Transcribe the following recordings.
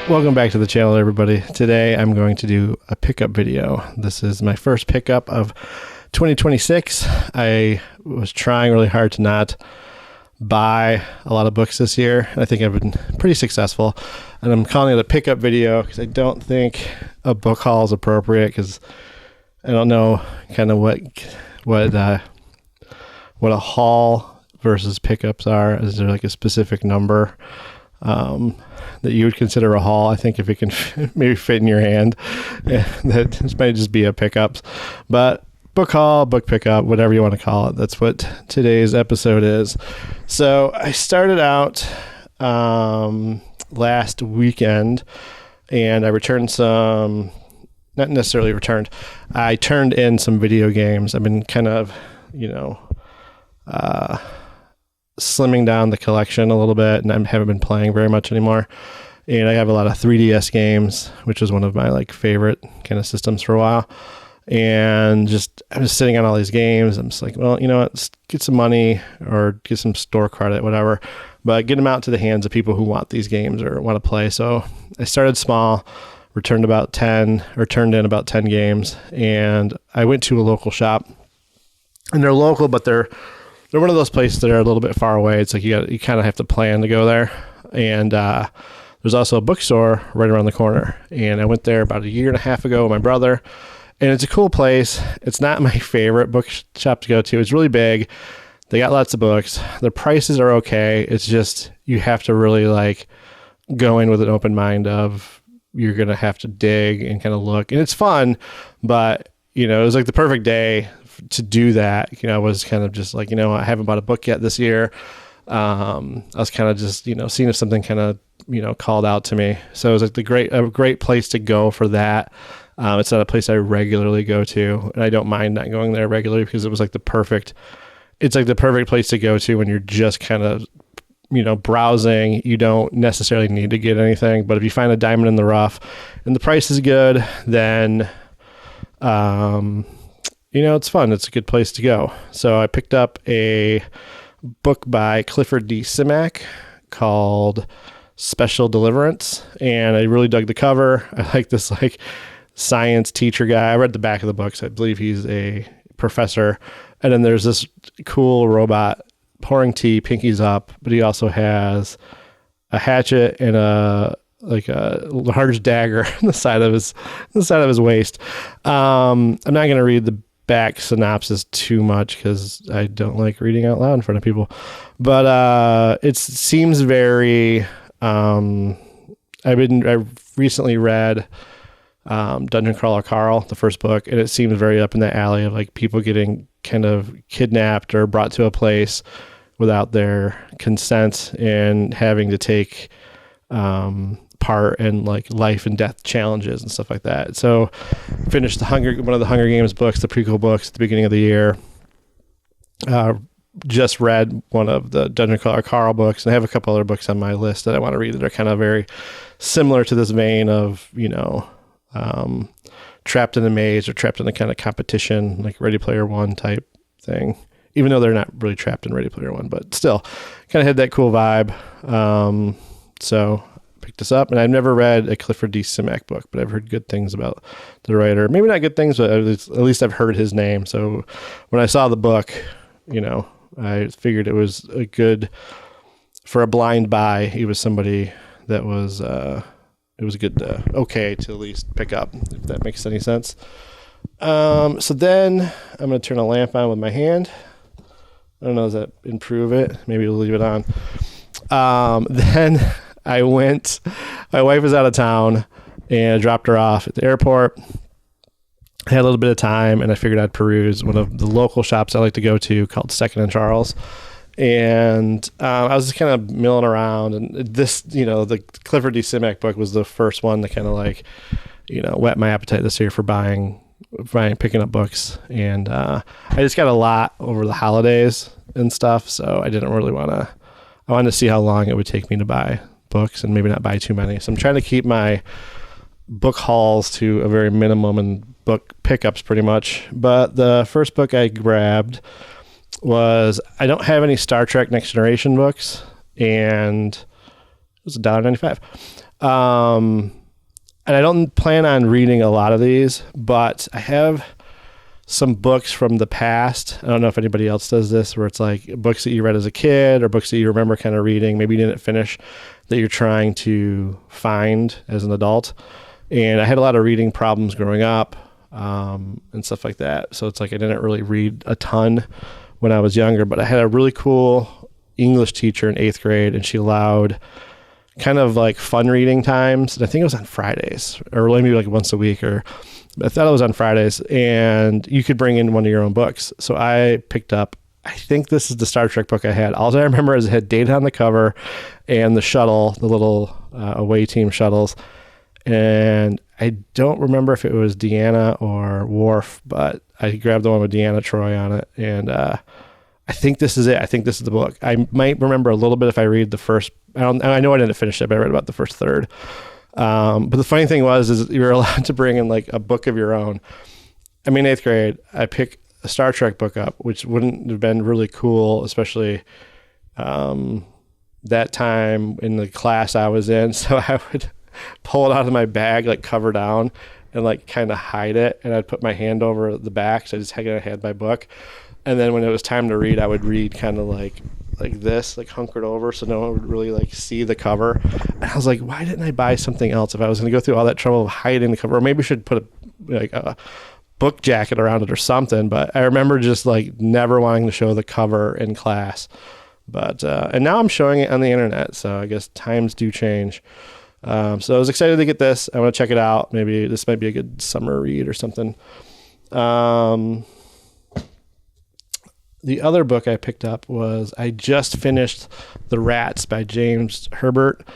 Welcome back to the channel, everybody. Today I'm going to do a pickup video. This is my first pickup of 2026. I was trying really hard to not buy a lot of books this year. I think I've been pretty successful, and I'm calling it a pickup video because I don't think a book haul is appropriate, because I don't know kind of what a haul versus pickups are. Is there like a specific number that you would consider a haul? I think if it can maybe fit in your hand, that this might just be a pickups. But book haul, book pickup, whatever you want to call it, that's what today's episode is. So I started out last weekend, and I returned some, not necessarily returned, I turned in some video games. I've been kind of, slimming down the collection a little bit, and I haven't been playing very much anymore. And I have a lot of 3DS games, which was one of my favorite kind of systems for a while. And I'm just sitting on all these games. I'm just like, well, you know what, let's get some money or get some store credit, whatever, but get them out to the hands of people who want these games or want to play. So I started small, turned in about 10 games, and I went to a local shop. And they're local, but they're one of those places that are a little bit far away. It's like you kind of have to plan to go there. And there's also a bookstore right around the corner. And I went there about a year and a half ago with my brother. And it's a cool place. It's not my favorite bookshop to go to. It's really big. They got lots of books. The prices are okay. It's just you have to really go in with an open mind of you're going to have to dig and kind of look. And it's fun, but it was like the perfect day to do that. I was kind of just like, I haven't bought a book yet this year. I was kind of just, seeing if something kind of, called out to me. So it was like a great place to go for that. It's not a place I regularly go to, and I don't mind not going there regularly because it was the perfect place to go to when you're just kind of, browsing. You don't necessarily need to get anything, but if you find a diamond in the rough and the price is good, then, it's fun. It's a good place to go. So I picked up a book by Clifford Simak called Special Deliverance, and I really dug the cover. I like this science teacher guy. I read the back of the book, so I believe he's a professor. And then there's this cool robot pouring tea, pinkies up, but he also has a hatchet and a large dagger on the side of his waist. I'm not going to read the back synopsis too much because I don't like reading out loud in front of people, but it seems very I recently read Dungeon Crawler Carl, the first book, and it seems very up in the alley of people getting kind of kidnapped or brought to a place without their consent and having to take part in life and death challenges and stuff like that. So finished one of the Hunger Games books, the prequel books, at the beginning of the year. Just read one of the Dungeon Crawler Carl books, and I have a couple other books on my list that I want to read that are kind of very similar to this vein of trapped in a maze or trapped in a kind of competition, like Ready Player One type thing, even though they're not really trapped in Ready Player One, but still kind of had that cool vibe. So picked this up, and I've never read a Clifford Simak book, but I've heard good things about the writer. Maybe not good things, but at least I've heard his name. So when I saw the book, I figured it was a good, for a blind buy, he was somebody that was, it was a good, okay to at least pick up, if that makes any sense. So then I'm going to turn a lamp on with my hand. I don't know, does that improve it? Maybe we'll leave it on. Then my wife was out of town, and I dropped her off at the airport. I had a little bit of time, and I figured I'd peruse one of the local shops I like to go to called Second and Charles. And I was just kind of milling around, and this, the Clifford Simak book was the first one that kind of whet my appetite this year for picking up books. And I just got a lot over the holidays and stuff, so I didn't really I wanted to see how long it would take me to buy books and maybe not buy too many. So I'm trying to keep my book hauls to a very minimum and book pickups pretty much. But the first book I grabbed was, I don't have any Star Trek Next Generation books, and it was $1.95. And I don't plan on reading a lot of these, but I have some books from the past. I don't know if anybody else does this, where it's like books that you read as a kid or books that you remember kind of reading, maybe you didn't finish, that you're trying to find as an adult. And I had a lot of reading problems growing up, and stuff like that. So it's like I didn't really read a ton when I was younger, but I had a really cool English teacher in 8th grade, and she allowed kind of like fun reading times. And I think it was on Fridays, or maybe like once a week, or I thought it was on Fridays, and you could bring in one of your own books. So I picked up, I think this is the Star Trek book I had. All I remember is it had data on the cover and the shuttle, the little away team shuttles. And I don't remember if it was Deanna or Worf, but I grabbed the one with Deanna Troi on it. And I think this is it. I think this is the book. I might remember a little bit if I read the first. I know I didn't finish it, but I read about the first third. But the funny thing is you were allowed to bring in like a book of your own. I mean, 8th grade, I picked a Star Trek book up, which wouldn't have been really cool, especially that time in the class I was in. So I would pull it out of my bag, like cover down, and like kind of hide it. And I'd put my hand over the back, so I just had my book. And then when it was time to read, I would read kind of like this, like hunkered over, so no one would really like see the cover. And I was like, why didn't I buy something else if I was going to go through all that trouble of hiding the cover? Or maybe I should put a book jacket around it or something. But I remember just like never wanting to show the cover in class. But and now I'm showing it on the internet, so I guess times do change. So I was excited to get this. I want to check it out. Maybe this might be a good summer read or something. The other book I picked up was, I just finished The Rats by James Herbert,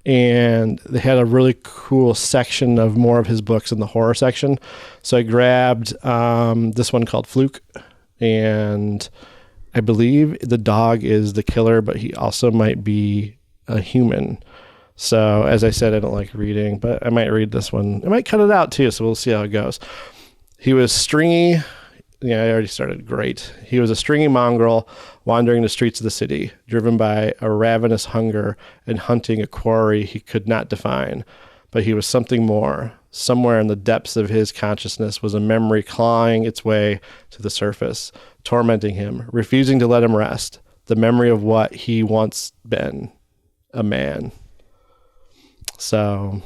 and they had a really cool section of more of his books in the horror section. So I grabbed this one called Fluke, and I believe the dog is the killer, but he also might be a human. So as I said, I don't like reading, but I might read this one. I might cut it out too, so we'll see how it goes. He was stringy. Yeah, I already started. Great. He was a stringy mongrel wandering the streets of the city, driven by a ravenous hunger and hunting a quarry he could not define. But he was something more. Somewhere in the depths of his consciousness was a memory clawing its way to the surface, tormenting him, refusing to let him rest. The memory of what he once been, a man. So,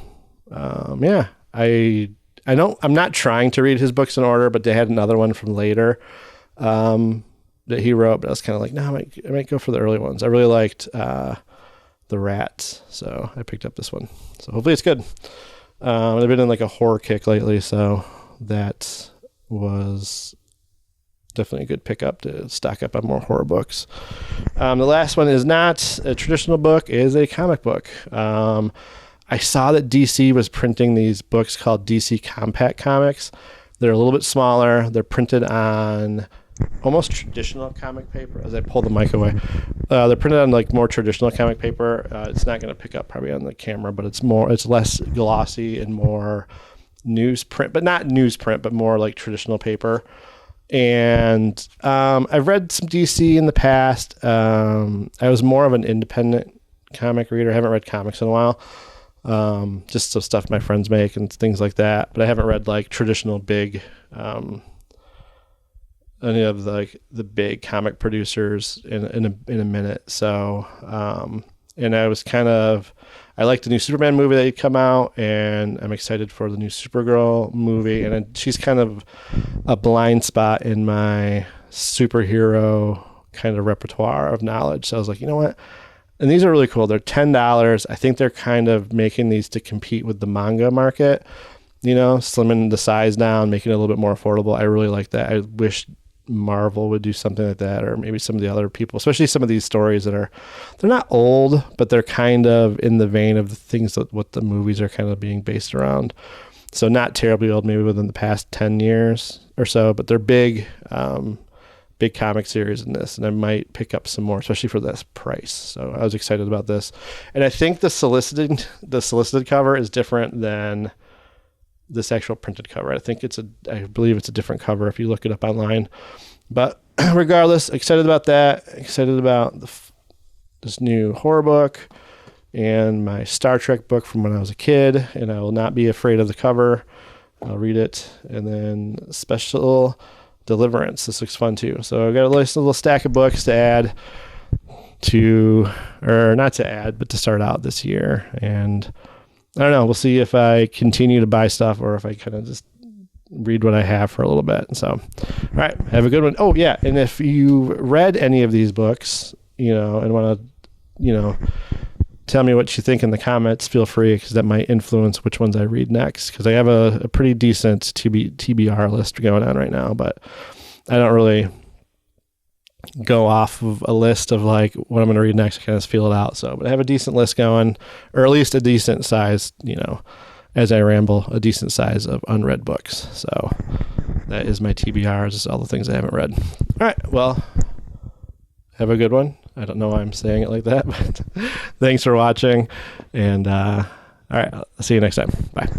yeah, I'm not trying to read his books in order, but they had another one from later that he wrote, but I was kind of like, no, I might go for the early ones. I really liked The Rats, so I picked up this one. So hopefully it's good. I've been in like a horror kick lately, so that was definitely a good pickup to stock up on more horror books. The last one is not a traditional book, it is a comic book. I saw that DC was printing these books called DC Compact Comics. They're a little bit smaller. They're printed on almost traditional comic paper. As I pull the mic away, they're printed on like more traditional comic paper. It's not going to pick up probably on the camera, but it's less glossy and more newsprint, but not newsprint, but more like traditional paper. And I've read some DC in the past. I was more of an independent comic reader. I haven't read comics in a while. Just some stuff my friends make and things like that. But I haven't read like traditional big, any of the big comic producers in a minute. So, and I was I liked the new Superman movie that had come out, and I'm excited for the new Supergirl movie. And she's kind of a blind spot in my superhero kind of repertoire of knowledge. So I was like, you know what? And these are really cool. They're $10. I think they're kind of making these to compete with the manga market, slimming the size down, making it a little bit more affordable. I really like that. I wish Marvel would do something like that, or maybe some of the other people, especially some of these stories they're not old, but they're kind of in the vein of the things that what the movies are kind of being based around. So not terribly old, maybe within the past 10 years or so, but they're big comic series in this, and I might pick up some more, especially for this price. So I was excited about this. And I think the solicited cover is different than this actual printed cover. I believe it's a different cover if you look it up online. But regardless, excited about that. Excited about this new horror book. and my Star Trek book from when I was a kid, and I will not be afraid of the cover. I'll read it. And then special Deliverance. This looks fun too. So I've got a little stack of books to add to, or not to add, but to start out this year. And I don't know, we'll see if I continue to buy stuff or if I kind of just read what I have for a little bit. So, all right, have a good one. Oh yeah. And if you read any of these books, and want to, tell me what you think in the comments, feel free, because that might influence which ones I read next, because I have a pretty decent TBR list going on right now, but I don't really go off of a list of like what I'm going to read next. I kind of feel it out. So, but I have a decent list going, or at least a decent size, as I ramble, a decent size of unread books. So that is my TBRs, is all the things I haven't read. All right, well, have a good one. I don't know why I'm saying it like that, but thanks for watching. And all right, I'll see you next time. Bye.